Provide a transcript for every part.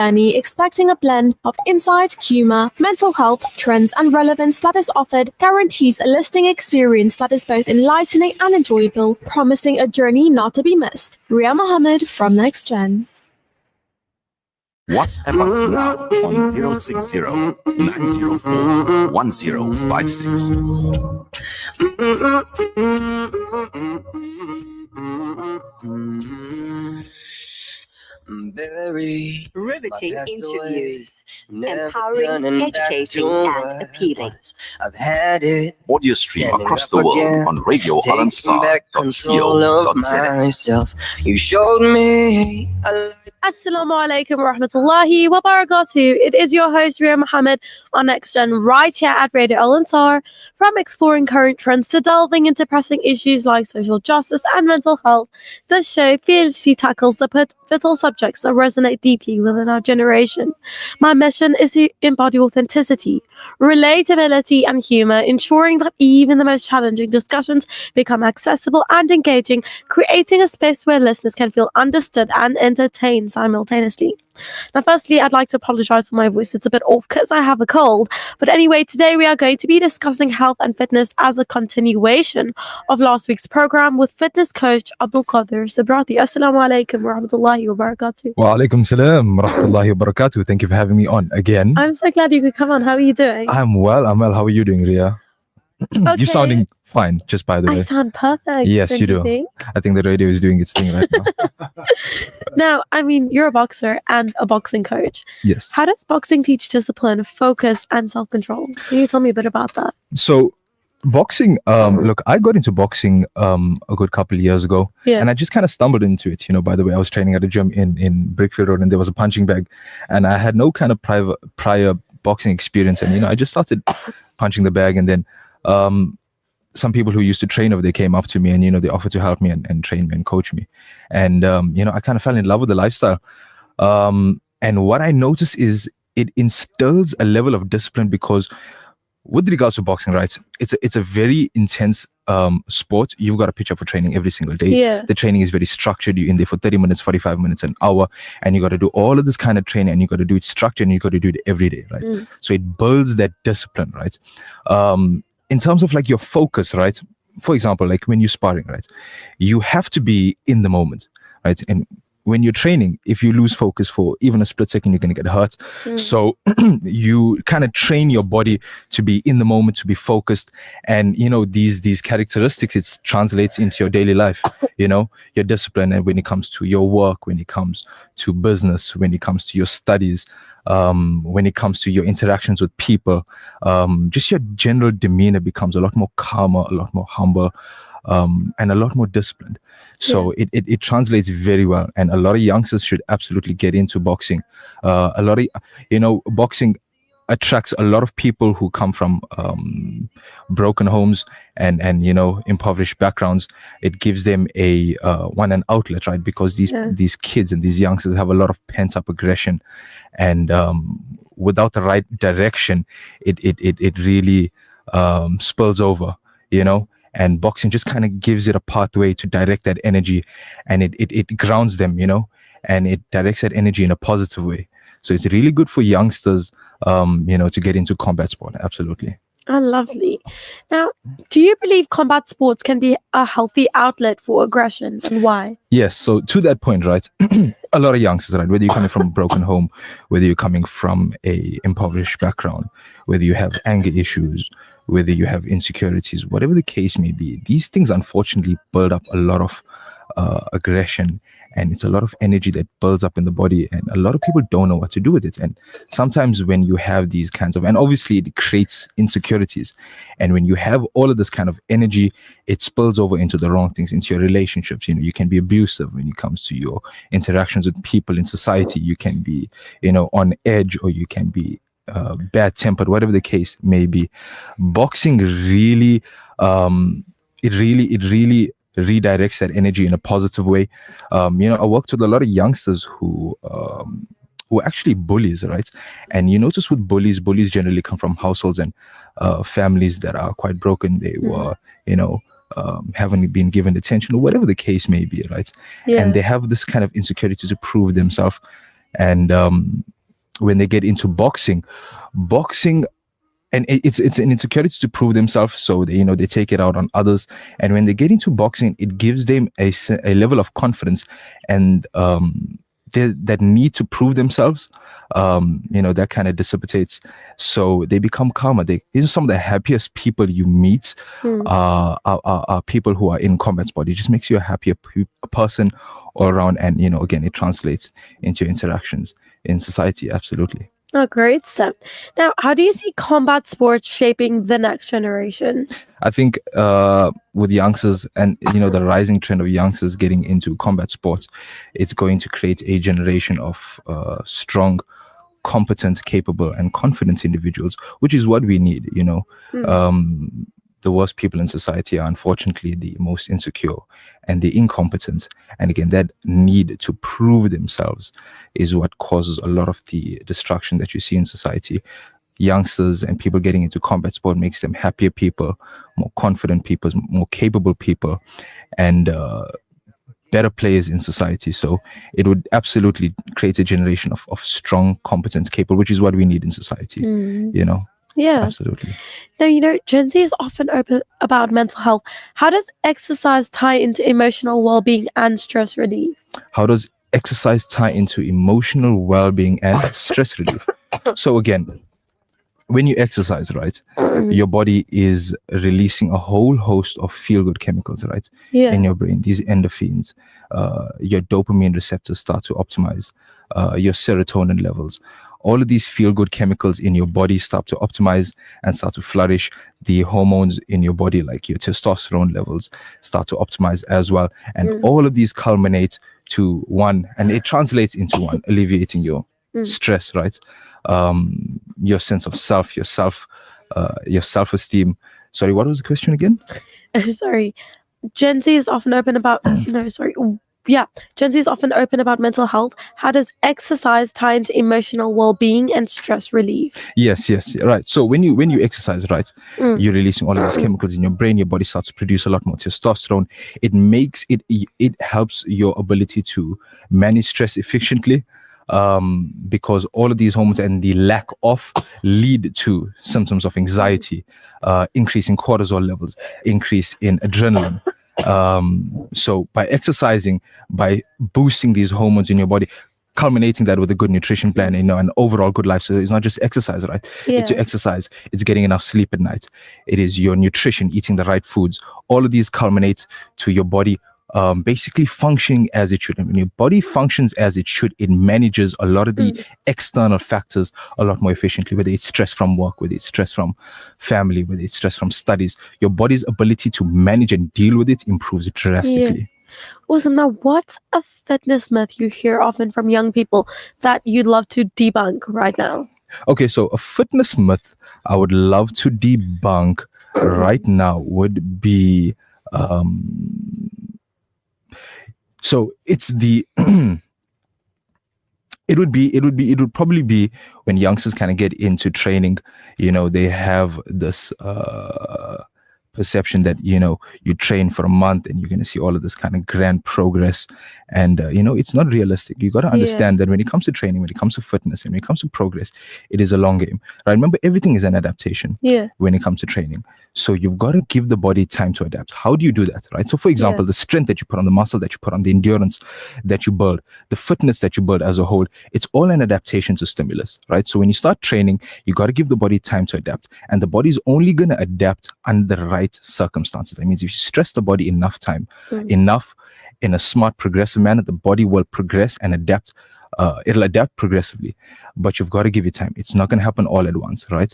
journey expecting a blend of insight, humor, mental health, trends, and relevance that is offered guarantees a listening experience that is both enlightening and enjoyable, promising a journey not to be missed. Ria Mahomed from Next Gen. WhatsApp us now on 060 904 1056. Very riveting interviews, empowering, educating, and appealing. I've had it. Audio stream across the world on radioalansar.co.za. You showed me Assalamu alaikum wa rahmatullahi wa barakatuh. It is your host Ria Mahomed on Next Gen right here at Radio Al Ansar. From exploring current trends to delving into pressing issues like social justice and mental health, this show fearlessly tackles the pivotal subjects that resonate deeply within our generation. My mission is to embody authenticity, relatability, and humor, ensuring that even the most challenging discussions become accessible and engaging, creating a space where listeners can feel understood and entertained simultaneously. Now, firstly, I'd like to apologize for my voice. It's a bit off because I have a cold. But anyway, today we are going to be discussing health and fitness as a continuation of last week's program with fitness coach Abdul Qadir Sabrati. Assalamu alaikum wa rahmatullahi wa barakatuh. Wa alaikum salam wa rahmatullahi wa barakatuh. Thank you for having me on again. I'm so glad you could come on. How are you doing? I'm well. How are you doing, Ria? Okay. You're sounding fine, just by the way. I sound perfect. Yes, you do. Think? I think the radio is doing its thing right now. Now, I mean, you're a boxer and a boxing coach. Yes. How does boxing teach discipline, focus, and self-control? Can you tell me a bit about that? So, boxing, look, I got into boxing a good couple of years ago. Yeah. And I just kind of stumbled into it. By the way, I was training at a gym in Brickfield Road, and there was a punching bag. And I had no kind of prior boxing experience. And, I just started punching the bag. And then some people who used to train over there came up to me and, they offered to help me and train me and coach me. And, I kind of fell in love with the lifestyle. And what I noticed is it instills a level of discipline because with regards to boxing, right, it's a very intense sport. You've got to pitch up for training every single day. Yeah. The training is very structured. You're in there for 30 minutes, 45 minutes, an hour, and you got to do all of this kind of training, and you got to do it structured, and you got to do it every day, right? So it builds that discipline, right? In terms of like your focus, right? For example, like when you're sparring, right? You have to be in the moment, right? And when you're training, if you lose focus for even a split second, you're going to get hurt. So you kind of train your body to be in the moment, to be focused. And, these characteristics, it translates into your daily life, your discipline. And when it comes to your work, when it comes to business, when it comes to your studies, when it comes to your interactions with people, just your general demeanor becomes a lot more calmer, a lot more humble, and a lot more disciplined. So it translates very well. And a lot of youngsters should absolutely get into boxing. A lot of, boxing attracts a lot of people who come from broken homes and impoverished backgrounds. It gives them an outlet, right? Because these kids and these youngsters have a lot of pent up aggression, and without the right direction, it really spills over, And boxing just kind of gives it a pathway to direct that energy, and it grounds them, and it directs that energy in a positive way. So it's really good for youngsters, to get into combat sport. Absolutely. Oh, lovely. Now, do you believe combat sports can be a healthy outlet for aggression, and why? Yes. So to that point, right, a lot of youngsters, right, whether you're coming from a broken home, whether you're coming from a impoverished background, whether you have anger issues, whether you have insecurities, whatever the case may be, these things unfortunately build up a lot of aggression, and it's a lot of energy that builds up in the body, and a lot of people don't know what to do with it. And sometimes when you have these kinds of, and obviously it creates insecurities, and when you have all of this kind of energy, it spills over into the wrong things, into your relationships. You can be abusive when it comes to your interactions with people in society. You can be on edge, or you can be bad tempered, whatever the case may be. Boxing really redirects that energy in a positive way. I worked with a lot of youngsters who were actually bullies, right? And you notice with bullies generally come from households and families that are quite broken. They were, haven't been given attention, or whatever the case may be, right? And they have this kind of insecurity to prove themselves. And when they get into boxing, and it's an insecurity to prove themselves, so they take it out on others. And when they get into boxing, it gives them a level of confidence, and that need to prove themselves, that kind of dissipates, so they become calmer. These are some of the happiest people you meet, are people who are in combat sport. It just makes you a happier person all around, and again, it translates into your interactions in society. Absolutely. Oh, great stuff. Now, how do you see combat sports shaping the next generation? I think with youngsters and the rising trend of youngsters getting into combat sports, it's going to create a generation of strong, competent, capable, and confident individuals, which is what we need. The worst people in society are unfortunately the most insecure and the incompetent. And again, that need to prove themselves is what causes a lot of the destruction that you see in society. Youngsters and people getting into combat sport makes them happier people, more confident people, more capable people, and better players in society. So it would absolutely create a generation of strong, competent, capable, which is what we need in society. Yeah. Absolutely. Now, Gen Z is often open about mental health. How does exercise tie into emotional well-being and stress relief? How does exercise tie into emotional well-being and stress relief? So again, when you exercise, right, your body is releasing a whole host of feel-good chemicals, right, in your brain. These endorphins, your dopamine receptors start to optimize, your serotonin levels. All of these feel-good chemicals in your body start to optimize and start to flourish. The hormones in your body, like your testosterone levels, start to optimize as well. And all of these culminate to one, and it translates into one, alleviating your stress, right? Your sense of self, your self-esteem. Sorry, what was the question again? Sorry. Gen Z is often open about Gen Z is often open about mental health. How does exercise tie into emotional well-being and stress relief? Yes, right. So when you exercise, right, you're releasing all of these chemicals in your brain. Your body starts to produce a lot more testosterone. It helps your ability to manage stress efficiently, because all of these hormones and the lack of lead to symptoms of anxiety, increase in cortisol levels, increase in adrenaline. So by exercising, by boosting these hormones in your body, culminating that with a good nutrition plan, an overall good life. So it's not just exercise, right? It's your exercise, it's getting enough sleep at night, it is your nutrition, eating the right foods. All of these culminate to your body basically functioning as it should. And when your body functions as it should, it manages a lot of the external factors a lot more efficiently, whether it's stress from work, whether it's stress from family, whether it's stress from studies. Your body's ability to manage and deal with it improves drastically. Awesome. Now, what's a fitness myth you hear often from young people that you'd love to debunk right now? Okay, so a fitness myth I would love to debunk right now would be so it's the it would probably be when youngsters kind of get into training, they have this perception that you train for a month and you're going to see all of this kind of grand progress, and it's not realistic. You got to understand that when it comes to training, when it comes to fitness, and when it comes to progress, it is a long game, right? Remember, everything is an adaptation when it comes to training. So you've got to give the body time to adapt. How do you do that, right? So for example, the strength that you put on, the muscle that you put on, the endurance that you build, the fitness that you build as a whole, it's all an adaptation to stimulus, right? So when you start training, you got to give the body time to adapt, and the body is only going to adapt under the right circumstances. That means if you stress the body enough time, enough in a smart, progressive manner, the body will progress and adapt. It'll adapt progressively, but you've got to give it time. It's not going to happen all at once, right?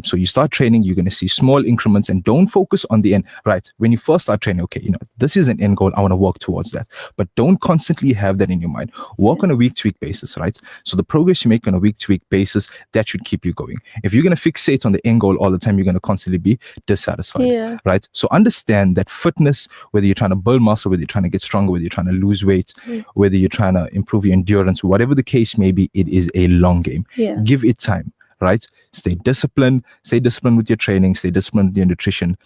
So you start training, you're going to see small increments, and don't focus on the end, right? When you first start training, okay, this is an end goal, I want to work towards that, but don't constantly have that in your mind. Work on a week-to-week basis, right? So the progress you make on a week-to-week basis, that should keep you going. If you're going to fixate on the end goal all the time, you're going to constantly be dissatisfied, right? So understand that fitness, whether you're trying to build muscle, whether you're trying to get stronger, whether you're trying to lose weight, whether you're trying to improve your endurance, whatever the case may be, it is a long game. Give it time, right? Stay disciplined with your training, stay disciplined with your nutrition,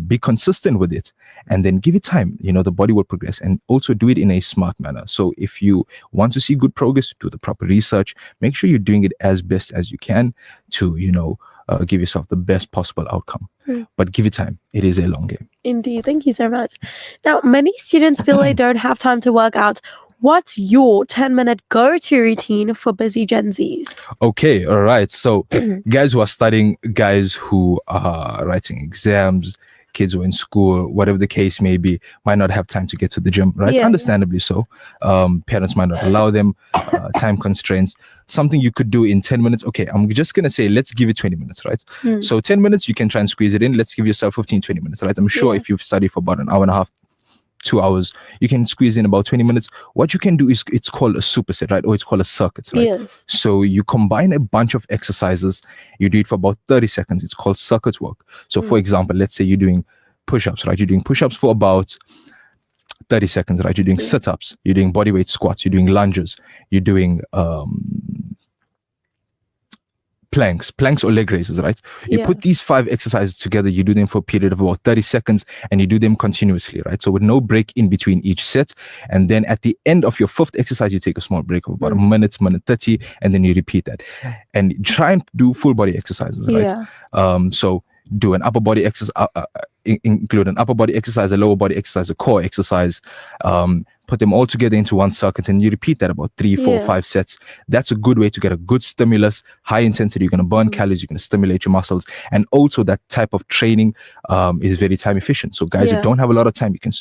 be consistent with it, and then give it time. The body will progress, and also do it in a smart manner. So if you want to see good progress, do the proper research, make sure you're doing it as best as you can to, give yourself the best possible outcome. But give it time. It is a long game. Indeed. Thank you so much. Now, many students feel they don't have time to work out. What's your 10-minute go-to routine for busy Gen Zs? Okay, all right. So guys who are studying, guys who are writing exams, kids who are in school, whatever the case may be, might not have time to get to the gym, right? Yeah. Understandably so. Parents might not allow them, time constraints. Something you could do in 10 minutes. Okay, I'm just going to say, let's give it 20 minutes, right? So 10 minutes, you can try and squeeze it in. Let's give yourself 15, 20 minutes, right? I'm sure if you've studied for about an hour and a half, 2 hours, you can squeeze in about 20 minutes. What you can do is, it's called a superset, right? Or it's called a circuit, right? Yes. So you combine a bunch of exercises, you do it for about 30 seconds. It's called circuit work. So for example, let's say you're doing push-ups, right? You're doing push-ups for about 30 seconds, right? You're doing sit-ups, you're doing bodyweight squats, you're doing lunges, you're doing planks or leg raises, right? You put these 5 exercises together, you do them for a period of about 30 seconds, and you do them continuously, right? So with no break in between each set. And then at the end of your 5th exercise, you take a small break of about a minute 30, and then you repeat that. And try and do full body exercises, right? So do an upper body exercise, include an upper body exercise, a lower body exercise, a core exercise, put them all together into one circuit, and you repeat that about 3, 4, 5 sets. That's a good way to get a good stimulus, high intensity. You're going to burn calories, you're going to stimulate your muscles, and also that type of training is very time efficient. So guys who don't have a lot of time, you can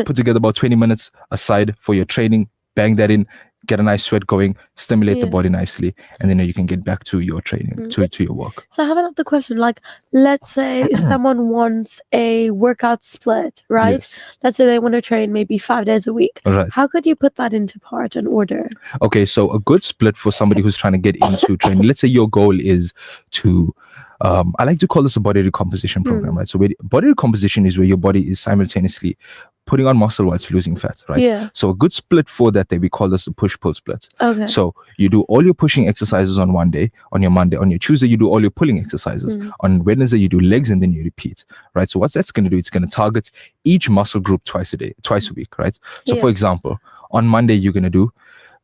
put together about 20 minutes aside for your training, bang that in, get a nice sweat going, stimulate the body nicely, and then you can get back to your training, to your work. So I have another question. Like, let's say someone wants a workout split, right? Yes. Let's say they want to train maybe 5 days a week. Right. How could you put that into part and order? Okay, so a good split for somebody who's trying to get into training. Let's say your goal is to I like to call this a body recomposition program, right? So body recomposition is where your body is simultaneously putting on muscle while it's losing fat, right? Yeah. So a good split for that day, we call this the push-pull split. Okay. So you do all your pushing exercises on one day. On your Monday, on your Tuesday, you do all your pulling exercises. On Wednesday, you do legs, and then you repeat, right? So what that's going to do, it's going to target each muscle group twice a week, right? So for example, on Monday, you're going to do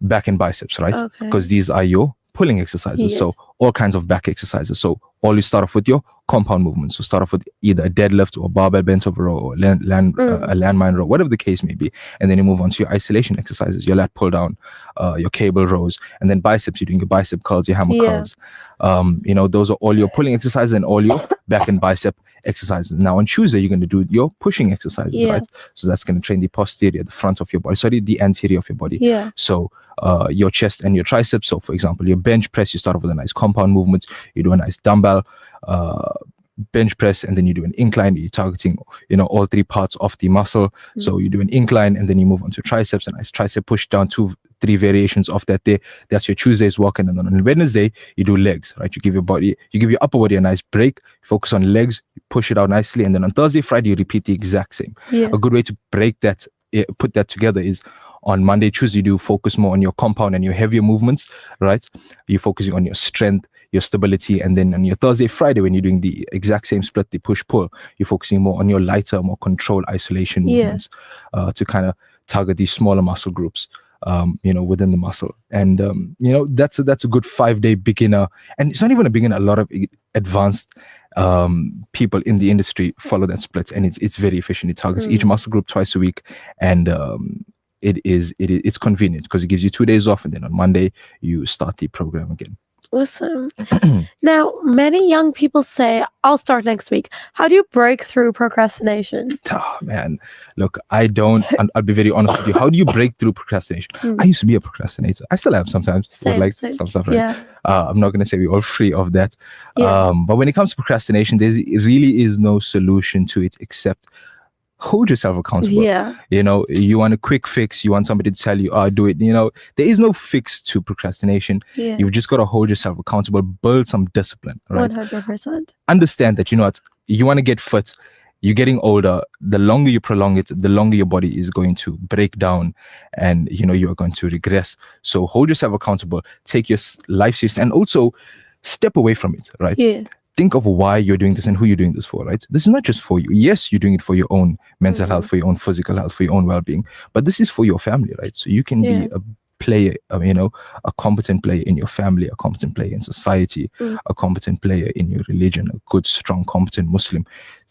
back and biceps, right? Because these are your pulling exercises. Yes. So all kinds of back exercises. So all you start off with your compound movements. So start off with either a deadlift or barbell bent over row or a landmine row, whatever the case may be. And then you move on to your isolation exercises, your lat pull down, your cable rows, and then biceps, you're doing your bicep curls, your hammer curls. Those are all your pulling exercises and all your back and bicep exercises. Now on Tuesday, you're going to do your pushing exercises, right? So that's going to train the posterior, the front of your body, the anterior of your body. Yeah. So your chest and your triceps. So for example, your bench press, you start off with a nice compound movement, you do a nice dumbbell bench press, and then you do an incline. You're targeting all 3 parts of the muscle. So you do an incline, and then you move on to triceps, a nice tricep push down, 2-3 variations of that day. That's your Tuesday's work. And then on Wednesday, you do legs, right? You give your upper body a nice break, focus on legs, you push it out nicely, and then on Thursday, Friday, you repeat the exact same. A good way to break that, put that together is on Monday, Tuesday, you do focus more on your compound and your heavier movements, right? You're focusing on your strength, your stability, and then on your Thursday, Friday, when you're doing the exact same split, the push-pull, you're focusing more on your lighter, more controlled isolation movements to kind of target these smaller muscle groups, within the muscle. And, that's a good 5-day beginner. And it's not even a beginner. A lot of advanced people in the industry follow that split, and it's very efficient. It targets each muscle group twice a week, and it's convenient because it gives you 2 days off, and then on Monday you start the program again. Awesome. Now, many young people say, I'll start next week. How do you break through procrastination? Oh, man. Look, I don't, and I'll be very honest with you. How do you break through procrastination? I used to be a procrastinator. I still am sometimes. Same. Some stuff, right? I'm not going to say we're all free of that. But when it comes to procrastination, there really is no solution to it except hold yourself accountable. You want a quick fix, you want somebody to tell you, do it. There is no fix to procrastination. You've just got to hold yourself accountable, build some discipline, right? 100%. Understand that, you want to get fit, you're getting older. The longer you prolong it, the longer your body is going to break down, and you are going to regress. So hold yourself accountable, take your life seriously, and also step away from it, right? think of why you're doing this and who you're doing this for, right? This is not just for you. Yes, you're doing it for your own mental health, for your own physical health, for your own well-being, but this is for your family, right? So you can be a player, a competent player in your family, a competent player in society, a competent player in your religion, a good, strong, competent Muslim.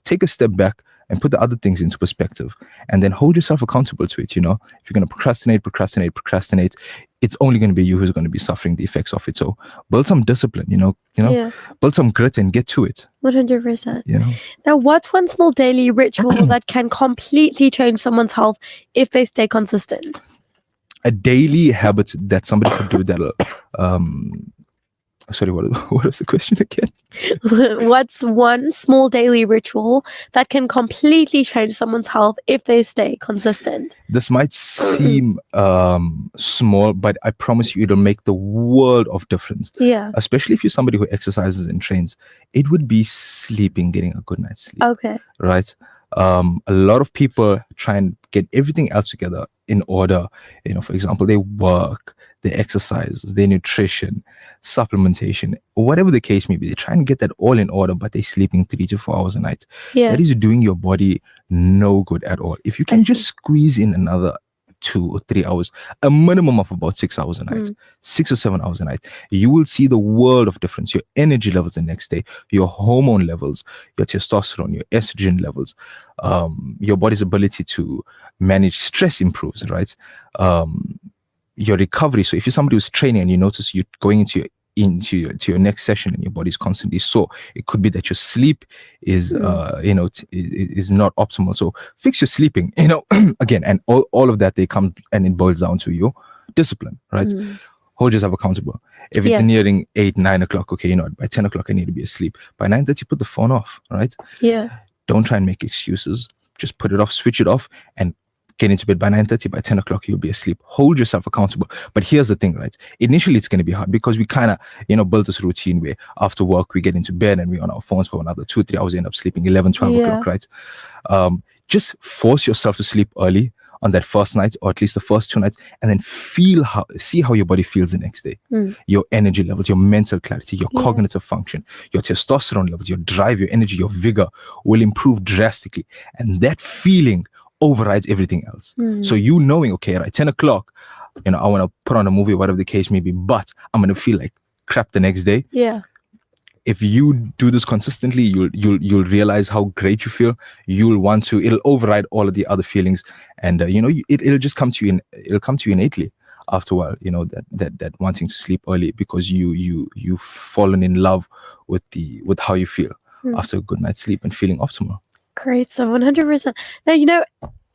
Take a step back and put the other things into perspective, and then hold yourself accountable to it. If you're going to procrastinate, it's only going to be you who's going to be suffering the effects of it. So build some discipline, build some grit and get to it. 100%. Now, what's one small daily ritual that can completely change someone's health if they stay consistent? A daily habit that somebody could do that'll sorry, what was the question again? What's one small daily ritual that can completely change someone's health if they stay consistent? This might seem small, but I promise you it'll make the world of difference. Yeah. Especially if you're somebody who exercises and trains. It would be sleeping, getting a good night's sleep. Okay. Right? A lot of people try and get everything else together in order. For example, they work, they exercise, their nutrition, supplementation, whatever the case may be. They try and get that all in order, but they're sleeping 3 to 4 hours a night. Yeah. That is doing your body no good at all. If you can just squeeze in another 2 or 3 hours, a minimum of about 6 hours a night, 6 or 7 hours a night, you will see the world of difference. Your energy levels the next day, your hormone levels, your testosterone, your estrogen levels, your body's ability to manage stress improves, right? Your recovery. So if you're somebody who's training and you notice you're going into your next session and your body's constantly sore, it could be that your sleep is is not optimal. So fix your sleeping, again, and all of that, they come and it boils down to your discipline, right? Hold yourself accountable. If it's nearing 8, 9 o'clock, okay, by 10 o'clock I need to be asleep. By 9:30, put the phone off, right? Yeah. Don't try and make excuses. Just put it off, switch it off, and get into bed by 9:30. By 10 o'clock you'll be asleep. Hold yourself accountable. But here's the thing, right? Initially it's going to be hard because we kind of built this routine where after work we get into bed and we're on our phones for another 2 or 3 hours, end up sleeping 11, 12 o'clock, right? Just force yourself to sleep early on that first night, or at least the first 2 nights, and then see how your body feels the next day. Your energy levels, your mental clarity, your cognitive function, your testosterone levels, your drive, your energy, your vigor will improve drastically. And that feeling overrides everything else. So knowing, okay, right, 10 o'clock, I want to put on a movie, whatever the case may be, but I'm going to feel like crap the next day. Yeah. If you do this consistently, you'll realize how great you feel. It'll override all of the other feelings, and it'll just come to you. It'll come to you innately after a while. That wanting to sleep early because you've fallen in love with how you feel after a good night's sleep and feeling optimal. Great, so 100%. Now,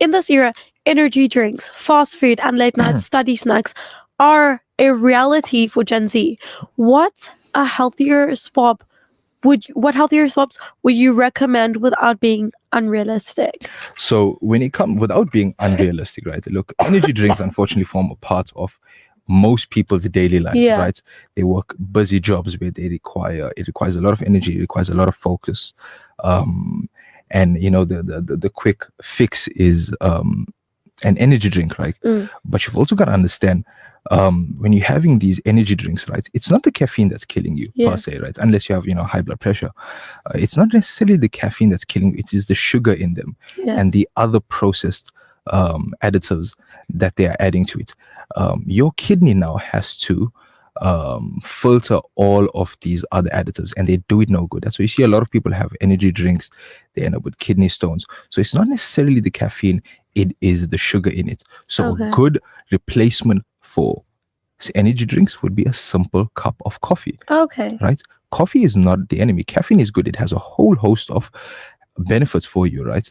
in this era, energy drinks, fast food, and late night study snacks are a reality for Gen Z. What healthier swaps would you recommend without being unrealistic? So when it comes without being unrealistic, right? Look, energy drinks unfortunately form a part of most people's daily lives, right? They work busy jobs where it requires a lot of energy, it requires a lot of focus. And the quick fix is an energy drink, right? But you've also got to understand when you're having these energy drinks, right? It's not the caffeine that's killing you per se, right? Unless you have high blood pressure. It's not necessarily the caffeine that's killing you. It is the sugar in them and the other processed additives that they are adding to it. Your kidney now has to filter all of these other additives, and they do it no good. That's why you see a lot of people have energy drinks, they end up with kidney stones. So it's not necessarily the caffeine, it is the sugar in it. So a good replacement for energy drinks would be a simple cup of coffee. Right? Coffee is not the enemy. Caffeine is good. It has a whole host of benefits for you, right?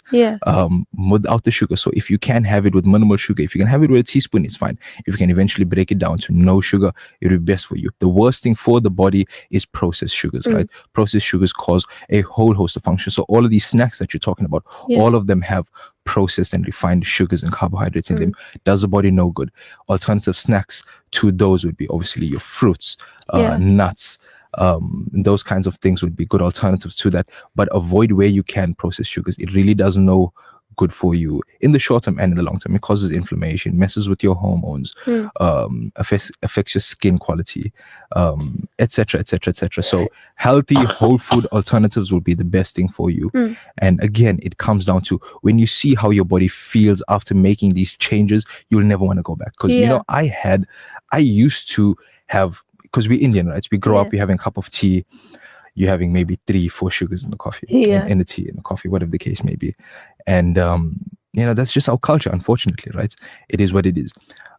Without the sugar. So if you can have it with minimal sugar, if you can have it with a teaspoon, it's fine. If you can eventually break it down to no sugar, it will be best for you. The worst thing for the body is processed sugars, right? Processed sugars cause a whole host of functions. So all of these snacks that you're talking about, all of them have processed and refined sugars and carbohydrates in them. Does the body no good. Alternative snacks to those would be obviously your fruits, nuts, those kinds of things would be good alternatives to that, but avoid where you can processed sugars. It really does no good for you in the short term and in the long term. It causes inflammation, messes with your hormones, affects your skin quality, etc., etc., etc. So healthy whole food alternatives will be the best thing for you. And again, it comes down to when you see how your body feels after making these changes, you'll never want to go back. Because you know, I used to have, because we're Indian, right? We grow up, we're having a cup of tea, you're having maybe 3-4 sugars in the coffee, in the tea, in the coffee, whatever the case may be. And, you know, that's just our culture, unfortunately, right? It is what it is.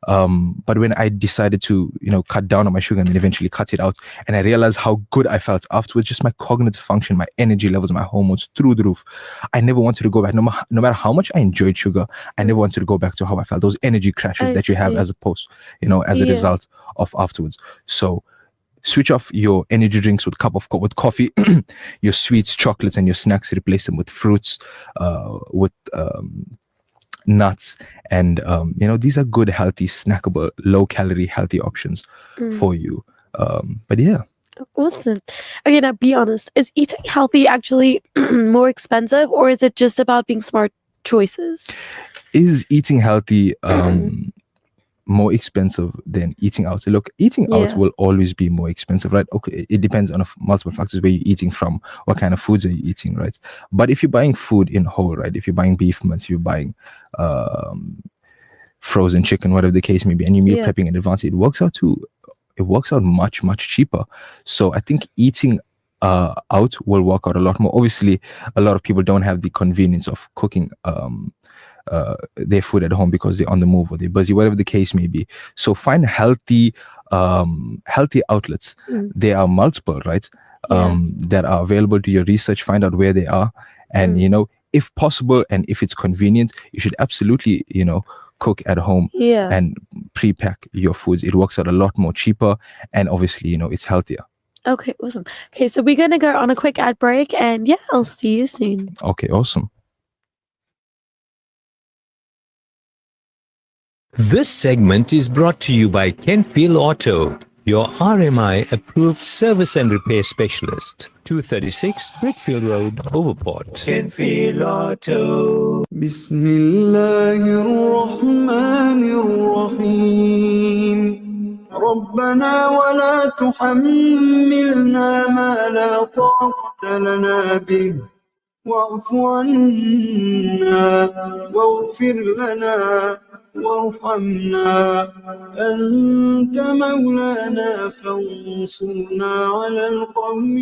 But when I decided to, you know, cut down on my sugar and then eventually cut it out, and I realized how good I felt afterwards, just my cognitive function, my energy levels, my hormones through the roof. I never wanted to go back. No matter how much I enjoyed sugar, I never wanted to go back to how I felt. Those energy crashes that you have as a as a result of afterwards. So switch off your energy drinks with with coffee, your sweets, chocolates, and your snacks. Replace them with fruits, with nuts, and you know, these are good, healthy, snackable, low-calorie, healthy options for you. But yeah. Awesome. Okay, now be honest. Is eating healthy actually more expensive, or is it just about being smart choices? Is eating healthy more expensive than eating out? Look, eating out will always be more expensive, right? Okay, it depends on multiple factors, where you're eating from, what kind of foods are you eating, right? But if you're buying food in whole, right? If you're buying beef mince, if you're buying frozen chicken, whatever the case may be, and you meal prepping in advance, it works out much, much cheaper. So I think eating out will work out a lot more. Obviously, a lot of people don't have the convenience of cooking their food at home because they're on the move or they're busy, whatever the case may be. So find healthy outlets. There are multiple, right? That are available to your research. Find out where they are, and you know, if possible and if it's convenient, you should absolutely, you know, cook at home and pre-pack your foods. It works out a lot more cheaper, and obviously, you know, it's healthier. Okay, awesome. Okay, so we're gonna go on a quick ad break, and I'll see you soon. Okay, awesome. This segment is brought to you by Kenfield Auto, your RMI approved service and repair specialist. 236 Brickfield Road, Overport. Kenfield Auto. Bismillahirrahmanirrahim. ربنا ولا تحملنا ما لا طاقة لنا به واعف عنا واغفر لنا وارحمنا أنت مولانا فانصرنا على القوم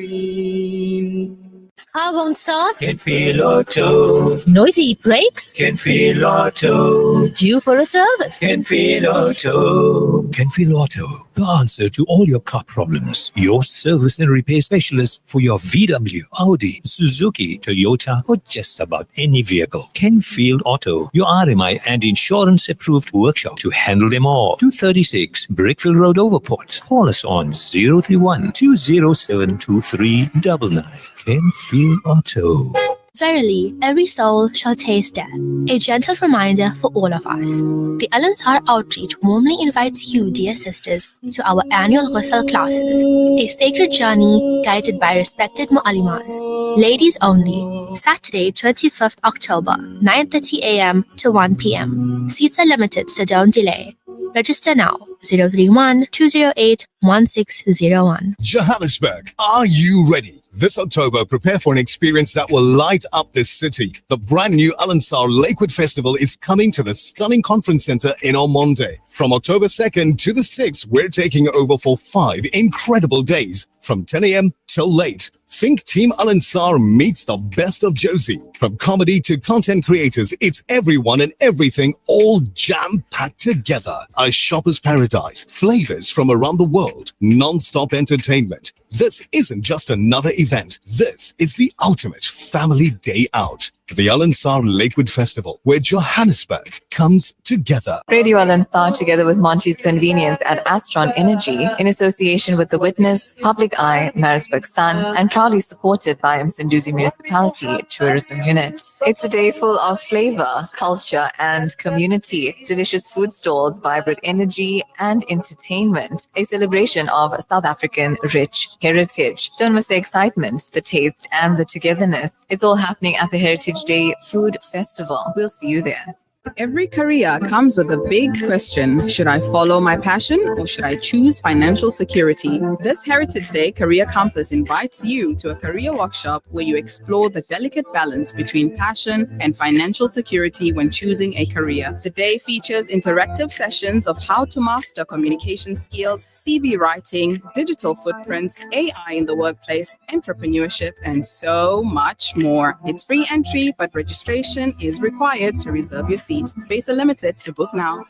الكافرين. Car won't start? Kenfield Auto. Noisy brakes? Kenfield Auto. Due for a service? Kenfield Auto. Kenfield Auto, the answer to all your car problems. Your service and repair specialist for your VW, Audi, Suzuki, Toyota, or just about any vehicle. Kenfield Auto, your RMI and insurance approved workshop to handle them all. 236 Brickfield Road, Overport. Call us on 031 207 2399. Kenfield Auto. Verily, every soul shall taste death. A gentle reminder for all of us. The Al-Ansar Outreach warmly invites you, dear sisters, to our annual Ghusl classes, a sacred journey guided by respected mu'allimas. Ladies only. Saturday, 25th October, 9:30 a.m. to 1 p.m. Seats are limited, so don't delay. Register now. 031-208-1601. Johannesburg, are you ready? This October, prepare for an experience that will light up this city. The brand new Al-Ansar Lakewood Festival is coming to the stunning conference center in Ormonde. From October 2nd to the 6th, we're taking over for 5 incredible days from 10 a.m. till late. Think Team Al-Ansar meets the best of Josie. From comedy to content creators, it's everyone and everything all jam-packed together. A shopper's paradise, flavors from around the world, non-stop entertainment. This isn't just another event. This is the ultimate family day out. The Al-Ansar Lakewood Festival, where Johannesburg comes together. Radio Al-Ansar, together with Monty's Convenience at Astron Energy, in association with The Witness, Public Eye, Maritzburg Sun, and proudly supported by Msunduzi Municipality Tourism Unit. It's a day full of flavor, culture, and community. Delicious food stalls, vibrant energy, and entertainment. A celebration of South African rich heritage. Don't miss the excitement, the taste, and the togetherness. It's all happening at the Heritage Heritage Day Food Festival. We'll see you there. Every career comes with a big question. Should I follow my passion or should I choose financial security? This Heritage Day Career Compass invites you to a career workshop where you explore the delicate balance between passion and financial security when choosing a career. The day features interactive sessions of how to master communication skills, CV writing, digital footprints, AI in the workplace, entrepreneurship, and so much more. It's free entry, but registration is required to reserve your seat. Space are limited, so book now.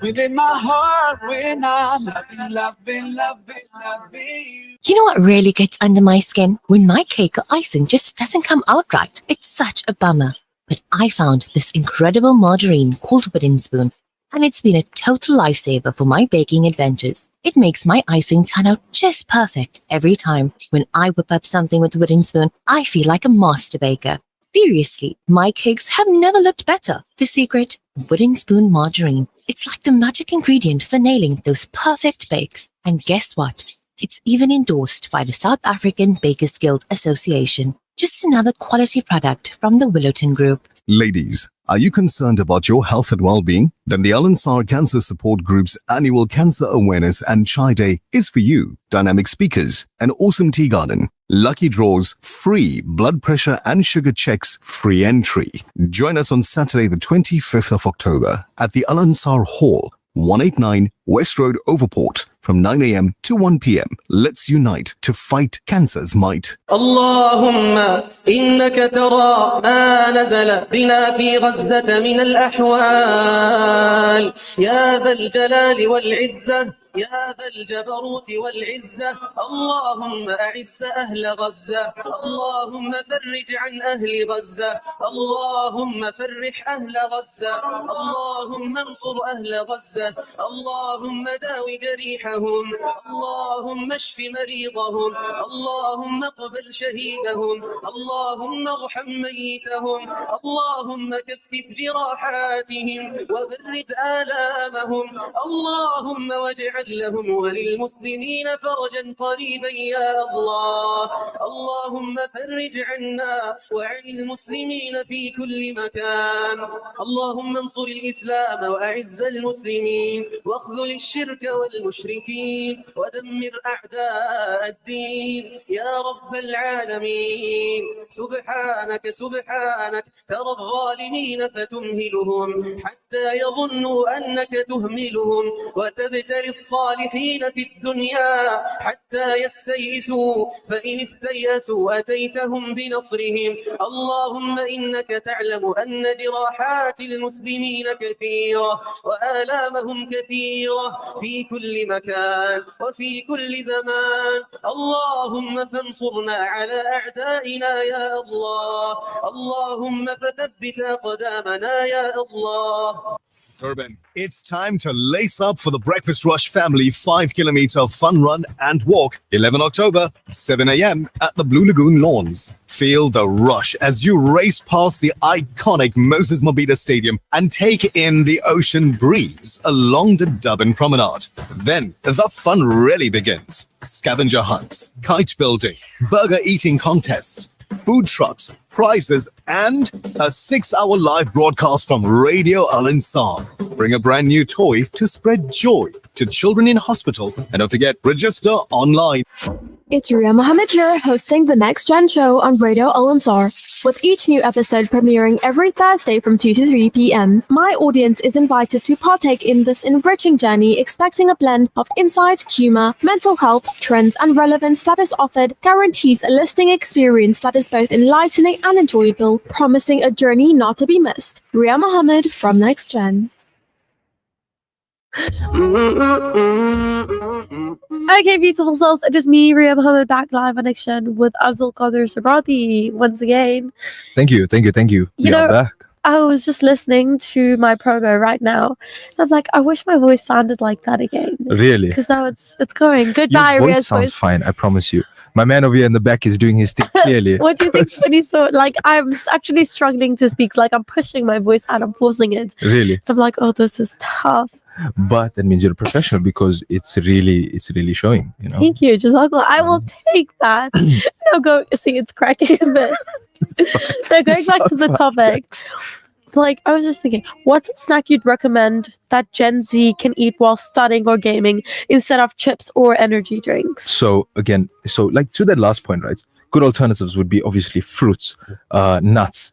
Within my heart when I'm loving. You know what really gets under my skin? When my cake or icing just doesn't come out right. It's such a bummer. But I found this incredible margarine called Wooden Spoon, and it's been a total lifesaver for my baking adventures. It makes my icing turn out just perfect every time. When I whip up something with Wooden Spoon, I feel like a master baker. Seriously, my cakes have never looked better. The secret? Wooden Spoon margarine. It's like the magic ingredient for nailing those perfect bakes. And guess what? It's even endorsed by the South African Bakers Guild Association. Just another quality product from the Willowton Group. Ladies, are you concerned about your health and well-being? Then the Al-Ansar Cancer Support Group's annual Cancer Awareness and Chai Day is for you. Dynamic speakers, an awesome tea garden, lucky draws, free blood pressure and sugar checks, free entry. Join us on Saturday the 25th of October at the Al-Ansar Hall, 189 West Road, Overport, from 9 a.m. to 1 p.m. Let's unite to fight cancer's might. اللهم إنك ترى ما نزل بنا في غزة من الأحوال يا ذا الجلال والعزة يا ذا الجبروت والعزة اللهم أعز أهل غزة اللهم فرج عن أهل غزة اللهم فرح أهل غزة اللهم انصر أهل غزة اللهم داو جريحهم اللهم اشف مريضهم اللهم اقبل شهيدهم اللهم ارحم ميتهم اللهم كفف جراحاتهم وبرد آلامهم اللهم واجعل لهم وللمسلمين فرجا قريبا يا الله اللهم فرج عنا وعن المسلمين في كل مكان اللهم انصر الإسلام وأعز المسلمين واخذل الشرك والمشركين ودمر أعداء الدين يا رب العالمين سبحانك سبحانك ترى الظالمين فتمهلهم حتى يظنوا أنك تهملهم وتبتلي الصالحين في الدنيا حتى يستيئسوا فإن استيئسوا أتيتهم بنصرهم اللهم إنك تعلم أن جراحات المسلمين كثيرة وآلامهم كثيرة في كل مكان وفي كل زمان اللهم فانصرنا على أعدائنا يا الله اللهم فثبت أقدامنا يا الله. Turban. It's time to lace up for the Breakfast Rush Family 5-kilometer fun run and walk, 11 October, 7 a.m. at the Blue Lagoon Lawns. Feel the rush as you race past the iconic Moses Mabhida Stadium and take in the ocean breeze along the Durban Promenade. Then the fun really begins. Scavenger hunts, kite building, burger eating contests, food trucks, prizes, and a 6-hour live broadcast from Radio Al-Ansar. Bring a brand new toy to spread joy to children in hospital. And don't forget, register online. It's Ria Mahomed here, hosting the Next Gen show on Radio Al-Ansar, with each new episode premiering every Thursday from 2 to 3 p.m. My audience is invited to partake in this enriching journey, expecting a blend of insight, humor, mental health, trends, and relevance that is offered, guarantees a listening experience that is both enlightening and enjoyable, promising a journey not to be missed. Ria Mahomed from Next Gen. Okay, beautiful souls, it is me, Ria Mahomed, back live on Next Gen with Abdul Qadir Sabrati once again. Thank you. You know, back. I was just listening to my promo right now, and I'm like, I wish my voice sounded like that again. Really? Because now it's going. Goodbye, Your voice Ria's sounds fine, I promise you. My man over here in the back is doing his thing clearly. What do you think when he saw? Like, I'm actually struggling to speak. Like, I'm pushing my voice out. I'm forcing it. Really? I'm like, oh, this is tough. But that means you're a professional because it's really showing, you know. Thank you, Jazakallah. I will take that. Now go see, it's cracking a bit. Now, going back to the topic, like, I was just thinking, what's a snack you'd recommend that Gen Z can eat while studying or gaming instead of chips or energy drinks? So again, like to that last point, right? Good alternatives would be obviously fruits, nuts,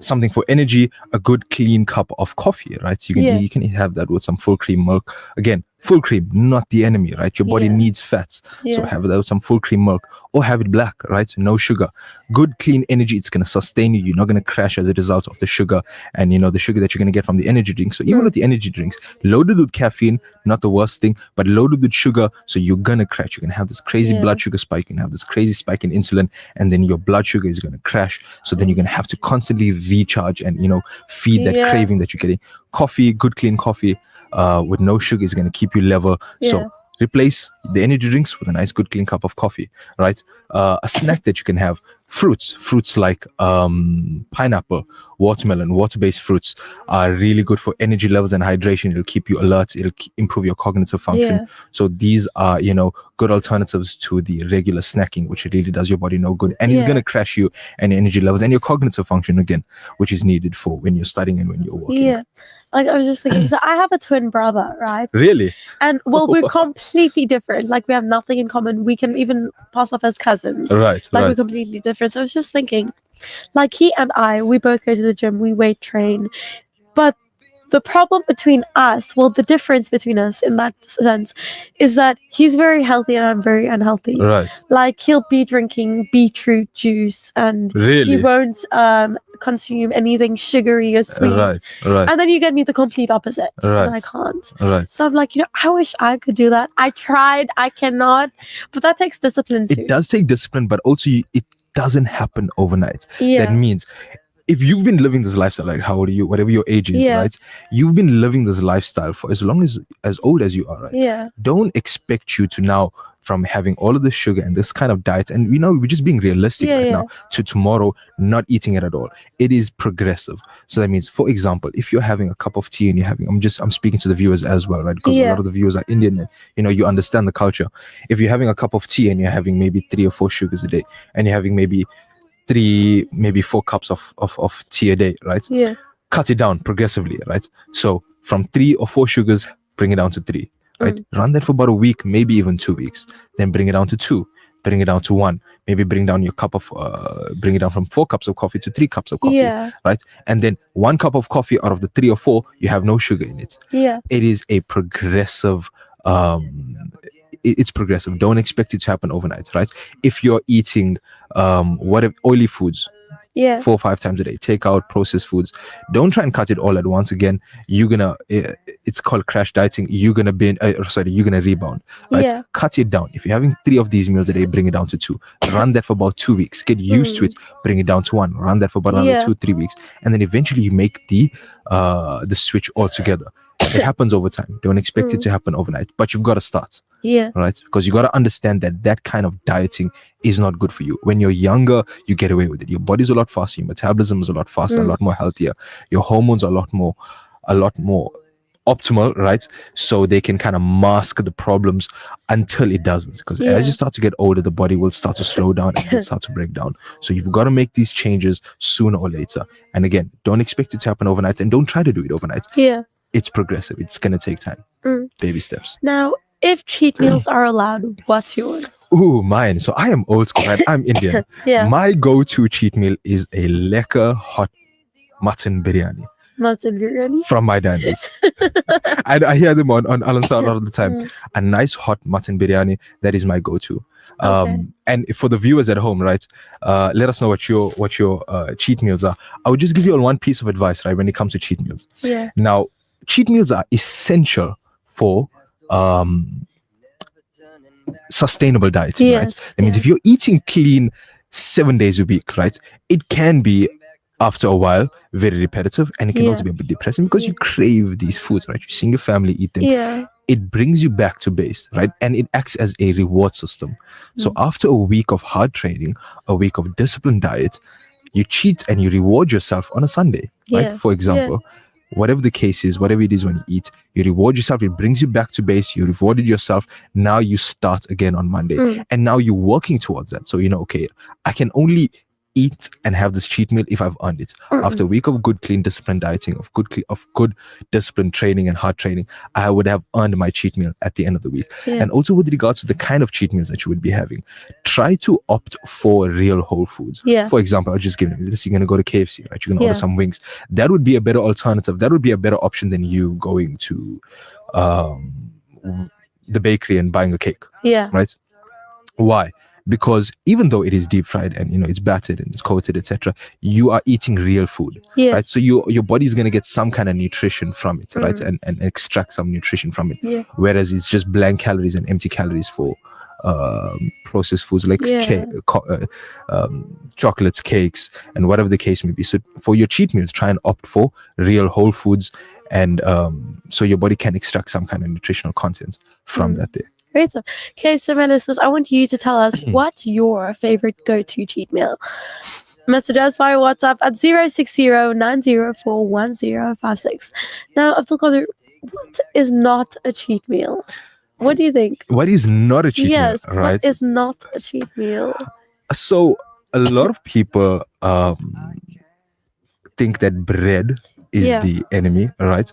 something for energy, a good clean cup of coffee, right? You can have that with some full cream milk. Again, full cream, not the enemy, right? Your body needs fats. So have that with some full cream milk, or have it black, right? No sugar. Good clean energy, it's going to sustain you. You're not going to crash as a result of the sugar and the sugar that you're going to get from the energy drink. So even with the energy drinks, loaded with caffeine, not the worst thing, but loaded with sugar, so you're going to crash. You're going to have this crazy blood sugar spike. You're going to have this crazy spike in insulin, and then your blood sugar is going to crash. So then you're going to have to constantly recharge and feed that craving that you're getting. Coffee, good clean coffee with no sugar is going to keep you level. So replace the energy drinks with a nice good clean cup of coffee, right? A snack that you can have, fruits like pineapple, watermelon, water-based fruits are really good for energy levels and hydration. It'll keep you alert. It'll improve your cognitive function. So these are good alternatives to the regular snacking, which really does your body no good, and it's going to crash you and your energy levels and your cognitive function again, which is needed for when you're studying and when you're working. Like, I was just thinking, so I have a twin brother, right? Really? And we're completely different. Like, we have nothing in common. We can even pass off as cousins. Right. We're completely different. So I was just thinking, like, he and I, we both go to the gym, we weight train. But the problem between us, the difference between us in that sense, is that he's very healthy and I'm very unhealthy. Right. Like, he'll be drinking beetroot juice and he won't consume anything sugary or sweet. Right. And then you get me the complete opposite. Right. And I can't. Right. So I'm like, I wish I could do that. I tried, I cannot. But that takes discipline too. It does take discipline, but also it doesn't happen overnight. That means if you've been living this lifestyle, like how old are you, whatever your age is, right? You've been living this lifestyle for as long as old as you are, right? Don't expect you to now, from having all of this sugar and this kind of diet, and we're just being realistic now, to tomorrow not eating it at all. It is progressive. So that means, for example, if you're having a cup of tea and you're having, I'm speaking to the viewers as well, right? Because a lot of the viewers are Indian and you understand the culture. If you're having a cup of tea and you're having maybe 3 or 4 sugars a day, and you're having maybe 4 cups of tea a day, right? Cut it down progressively, right? So from 3 or 4 sugars, bring it down to 3, right? Run that for about a week, maybe even 2 weeks. Then bring it down to 2, bring it down to 1. Maybe bring down your cup of, bring it down from 4 cups of coffee to 3 cups of coffee, right? And then 1 cup of coffee out of the 3 or 4, you have no sugar in it. It is a progressive it's progressive. Don't expect it to happen overnight, right? If you're eating oily foods 4 or 5 times a day, take out processed foods, don't try and cut it all at once. Again, you're gonna it's called crash dieting. You're gonna rebound, right? Cut it down. If you're having 3 of these meals a day, bring it down to 2. Run that for about 2 weeks, get used to it, bring it down to 1. Run that for about another 2-3 weeks, and then eventually you make the switch altogether. It happens over time. Don't expect it to happen overnight, but you've got to start. Right? Because you got to understand that kind of dieting is not good for you. When you're younger, you get away with it. Your body's a lot faster, your metabolism is a lot faster, a lot more healthier. Your hormones are a lot more optimal, right? So they can kind of mask the problems until it doesn't. Because as you start to get older, the body will start to slow down and will start to break down. So you've got to make these changes sooner or later. And again, don't expect it to happen overnight, and don't try to do it overnight. It's progressive. It's going to take time. Baby steps. Now, if cheat meals are allowed, what's yours? Ooh, mine. So I am old school, right? I'm Indian. My go-to cheat meal is a lekker hot mutton biryani. Mutton biryani? From my diners. I hear them on Al-Ansar all the time. A nice hot mutton biryani, that is my go-to. And for the viewers at home, right, let us know what your cheat meals are. I would just give you all one piece of advice, right, when it comes to cheat meals. Now, cheat meals are essential for sustainable dieting, right? That means if you're eating clean 7 days a week, right, it can be, after a while, very repetitive, and it can also be a bit depressing because you crave these foods, right? You're seeing your family eat them. It brings you back to base, right? And it acts as a reward system. So after a week of hard training, a week of disciplined diet, you cheat and you reward yourself on a Sunday, right? For example, whatever the case is, whatever it is when you eat, you reward yourself. It brings you back to base. You rewarded yourself. Now you start again on Monday. And now you're working towards that. So, okay, I can only eat and have this cheat meal if I've earned it. After a week of good, clean, disciplined dieting, of good, disciplined training and hard training, I would have earned my cheat meal at the end of the week. Yeah. And also with regards to the kind of cheat meals that you would be having, try to opt for real whole foods. Yeah. For example, I'll just give you this. You're going to go to KFC, right? You're going to Yeah. order some wings. That would be a better alternative. That would be a better option than you going to the bakery and buying a cake. Yeah. Right? Why? Because even though it is deep fried and it's battered and it's coated, etc., you are eating real food, Yeah. right? So your body is going to get some kind of nutrition from it, right? And extract some nutrition from it. Yeah. Whereas it's just blank calories and empty calories for processed foods like chocolates, cakes, and whatever the case may be. So for your cheat meals, try and opt for real whole foods, and so your body can extract some kind of nutritional content from that there. Great stuff. Okay, so my listeners, I want you to tell us what's your favorite go-to cheat meal. Message us via WhatsApp at 060-904-1056. Now, Abdul Qadir, what is not a cheat meal? What do you think? What is not a cheat meal? Right? What is not a cheat meal? So a lot of people think that bread is the enemy, right?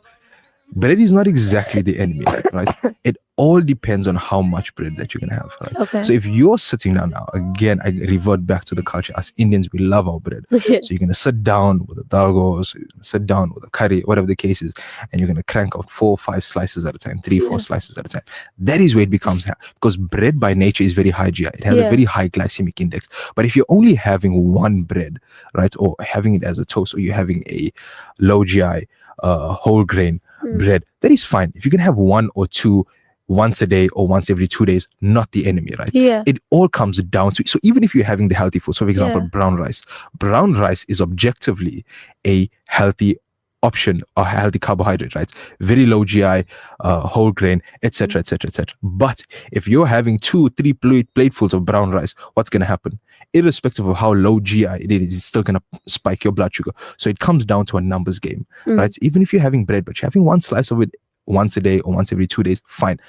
Bread is not exactly the enemy, right? It all depends on how much bread that you can have, right? Okay. So if you're sitting down now, again, I revert back to the culture. As Indians, we love our bread. So you're going to sit down with a dalgos, sit down with a curry, whatever the case is, and you're going to crank out 4 or 5 slices at a time, 3 or 4 slices at a time. That is where it becomes, because bread by nature is very high GI. It has a very high glycemic index. But if you're only having one bread, right, or having it as a toast, or you're having a low GI, whole grain bread, that is fine. If you can have 1 or 2 once a day or once every 2 days, not the enemy, right? Yeah. It all comes down to, so even if you're having the healthy food, so for example, brown rice is objectively a healthy option or healthy carbohydrate, right? Very low GI, whole grain, etc., etc., etc. But if you're having 2-3 platefuls of brown rice, what's going to happen? Irrespective of how low GI it is, it's still going to spike your blood sugar. So it comes down to a numbers game, right? Even if you're having bread, but you're having 1 slice of it once a day or once every 2 days, fine.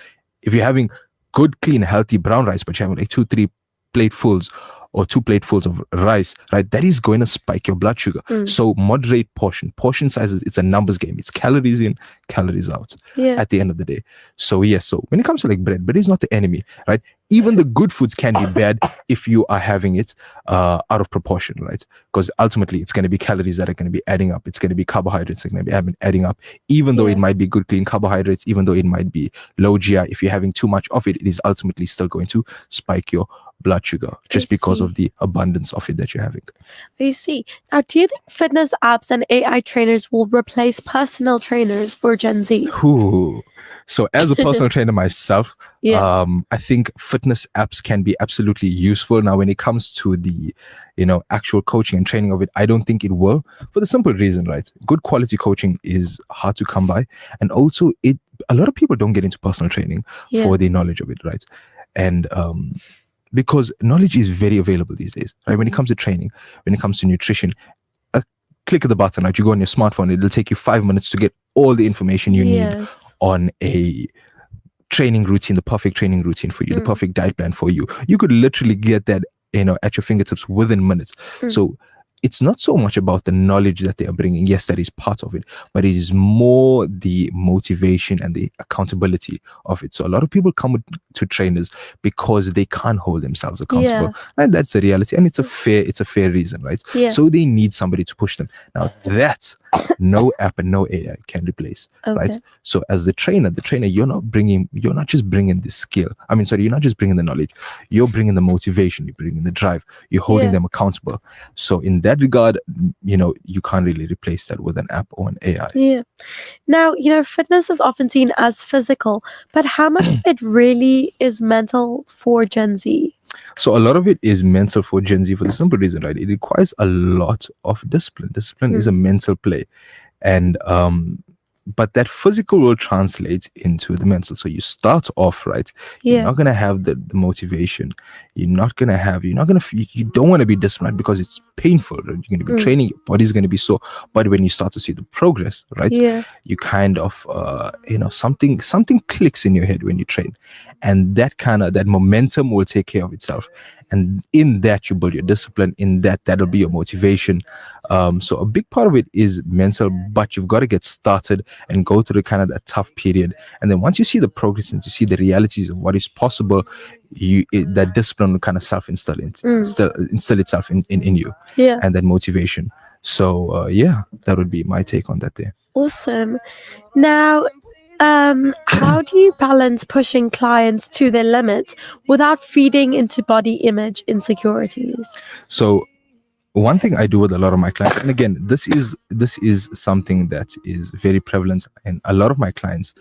If you're having good, clean, healthy brown rice, but you're having like 2-3 platefuls or 2 platefuls of rice, right, that is going to spike your blood sugar. So moderate portion sizes, it's a numbers game. It's calories in, calories out at the end of the day. So so when it comes to like bread is not the enemy, right? Even the good foods can be bad if you are having it out of proportion, right? Because ultimately it's going to be calories that are going to be adding up. It's going to be carbohydrates that are going to be adding up. Even though it might be good, clean carbohydrates, even though it might be low GI, if you're having too much of it, it is ultimately still going to spike your blood sugar just because of the abundance of it that you're having. I see. Now, do you think fitness apps and AI trainers will replace personal trainers for Gen Z? Ooh. So as a personal trainer myself, I think fitness apps can be absolutely useful. Now, when it comes to the, actual coaching and training of it, I don't think it will, for the simple reason, right? Good quality coaching is hard to come by. And also a lot of people don't get into personal training for the knowledge of it, right? And, because knowledge is very available these days, right? When it comes to training, when it comes to nutrition, a click of the button, right? You go on your smartphone, it'll take you 5 minutes to get all the information you need on a training routine, the perfect training routine for you, the perfect diet plan for you. You could literally get that, at your fingertips within minutes. So it's not so much about the knowledge that they are bringing. Yes, that is part of it, but it is more the motivation and the accountability of it. So a lot of people come to trainers because they can't hold themselves accountable, and that's the reality. And it's a fair reason, right? So they need somebody to push them. Now that no app and no AI can replace, right? So as the trainer, you're not just bringing the skill. You're not just bringing the knowledge. You're bringing the motivation. You're bringing the drive. You're holding them accountable. So in that regard, you can't really replace that with an app or an AI. Yeah. Now, fitness is often seen as physical, but how much of it really is mental for Gen Z? So a lot of it is mental for Gen Z for the simple reason, right? It requires a lot of discipline. Discipline is a mental play. And but that physical will translate into the mental. So you start off, right? You're not gonna have the motivation. You don't want to be disciplined because it's painful. Right? You're gonna be training, your body's gonna be sore. But when you start to see the progress, right? You kind of something clicks in your head when you train. and that momentum will take care of itself. And in that, you build your discipline. In that'll be your motivation. So a big part of it is mental, but you've got to get started and go through that tough period. And then once you see the progress and you see the realities of what is possible, that discipline will kind of self-instill instill itself in you, and that motivation. So that would be my take on that there. Awesome. Now, how do you balance pushing clients to their limits without feeding into body image insecurities? So one thing I do with a lot of my clients, and again, this is something that is very prevalent, and a lot of my clients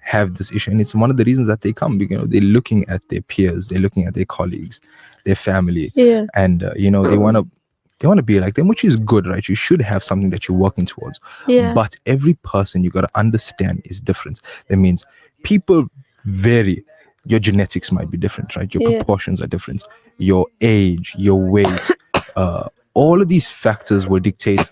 have this issue, and it's one of the reasons that they come. They're looking at their peers, they're looking at their colleagues, their family, and they want to be like them, which is good, right? You should have something that you're working towards. But every person, you got to understand, is different. That means people vary. Your genetics might be different, right? Your proportions are different. Your age, your weight, all of these factors will dictate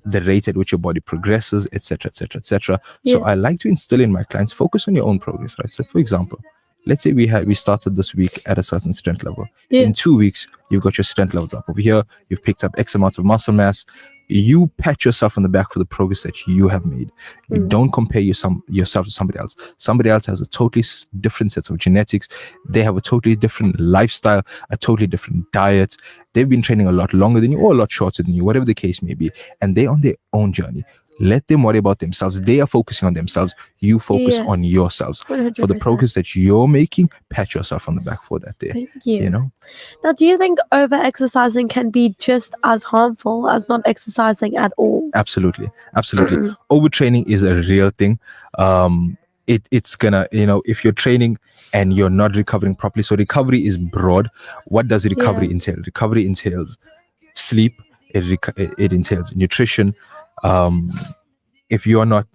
the rate at which your body progresses, etc., etc., etc. So I like to instill in my clients, focus on your own progress, right? So for example, let's say we started this week at a certain strength level. In 2 weeks, you've got your strength levels up over here. You've picked up X amount of muscle mass. You pat yourself on the back for the progress that you have made. You don't compare yourself to somebody else. Somebody else has a totally different set of genetics. They have a totally different lifestyle, a totally different diet. They've been training a lot longer than you, or a lot shorter than you, whatever the case may be. And they're on their own journey. Let them worry about themselves. They are focusing on themselves. You focus on yourselves. 100%. For the progress that you're making, pat yourself on the back for that there. Thank you. Now, do you think over-exercising can be just as harmful as not exercising at all? Absolutely. Overtraining is a real thing. It's gonna, if you're training and you're not recovering properly. So recovery is broad. What does recovery entail? Recovery entails sleep. It entails nutrition. If you are not,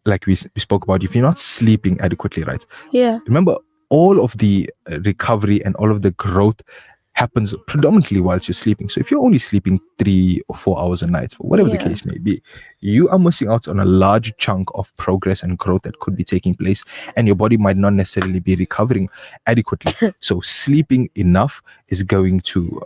like we spoke about, if you're not sleeping adequately, right? Remember, all of the recovery and all of the growth happens predominantly whilst you're sleeping. So if you're only sleeping 3 or 4 hours a night, for whatever the case may be, you are missing out on a large chunk of progress and growth that could be taking place, and your body might not necessarily be recovering adequately. So sleeping enough is going to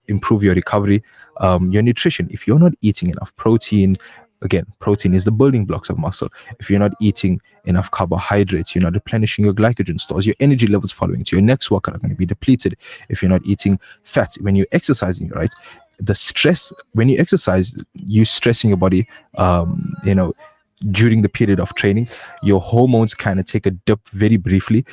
improve your recovery. Your nutrition, if you're not eating enough protein, again, protein is the building blocks of muscle. If you're not eating enough carbohydrates, you're not replenishing your glycogen stores, your energy levels following to your next workout are going to be depleted. If you're not eating fat, when you're exercising, right, the stress, when you exercise, you're stressing your body, during the period of training, your hormones kind of take a dip very briefly.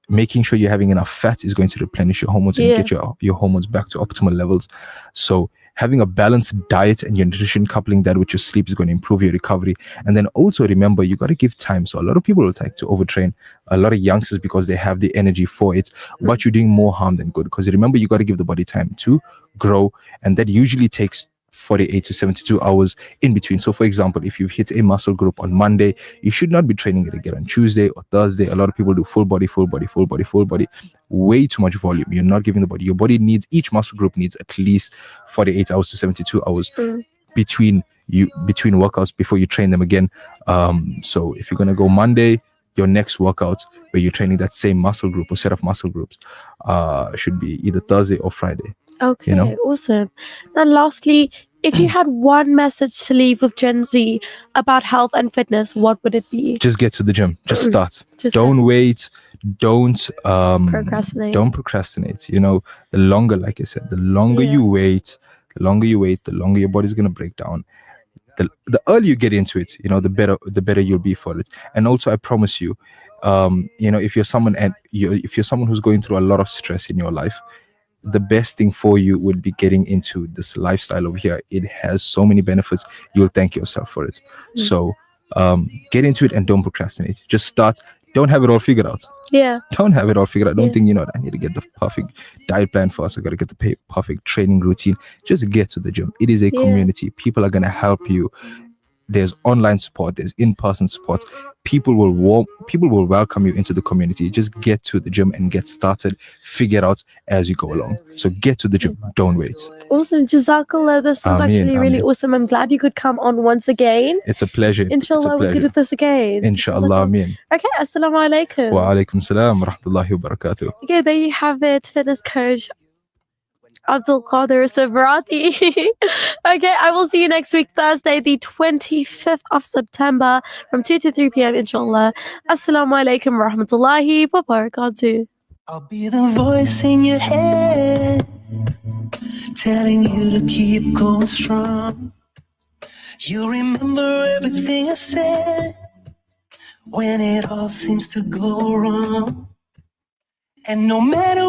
Making sure you're having enough fat is going to replenish your hormones and get your hormones back to optimal levels. So having a balanced diet and your nutrition, coupling that with your sleep, is going to improve your recovery. And then also remember, you got to give time. So a lot of people will like to overtrain, a lot of youngsters, because they have the energy for it, but you're doing more harm than good. Because remember, you got to give the body time to grow, and that usually takes 48 to 72 hours in between. So for example, if you've hit a muscle group on Monday, you should not be training it again on Tuesday or Thursday. A lot of people do full body, way too much volume. You're not giving the body, your body needs, each muscle group needs at least 48 hours to 72 hours between workouts before you train them again. So if you're going to go Monday, your next workout where you're training that same muscle group or set of muscle groups should be either Thursday or Friday. Okay, awesome. And lastly, if you had one message to leave with Gen Z about health and fitness, what would it be? Just get to the gym. Just start. Don't wait. Don't procrastinate. Don't procrastinate. The longer, like I said, the longer you wait, the longer your body's gonna break down. The earlier you get into it, the better you'll be for it. And also, I promise you, if you're someone who's going through a lot of stress in your life, the best thing for you would be getting into this lifestyle over here. It has so many benefits. You'll thank yourself for it. So get into it and don't procrastinate. Just start. Don't have it all figured out. Don't have it all figured out. Don't think, I need to get the perfect diet plan first. I got to get the perfect training routine. Just get to the gym. It is a community. People are going to help you. There's online support, there's in-person support. People will welcome you into the community. Just get to the gym and get started. Figure it out as you go along. So get to the gym. Don't wait. Awesome. Jazakallah. This was actually really awesome. I'm glad you could come on once again. It's a pleasure. Inshallah, we could do this again. Inshallah. Ameen. Okay. Assalamu alaikum. Wa alaikum salam wa rahmatullahi wa barakatuh. Okay, there you have it. Fitness coach Abdul Qadir Sabrati. Okay, I will see you next week, Thursday, the 25th of September from 2 to 3 p.m. inshallah. Assalamu alaikum wa rahmatullahi wa barakatuh. I'll be the voice in your head, telling you to keep going strong. You remember everything I said when it all seems to go wrong. And no matter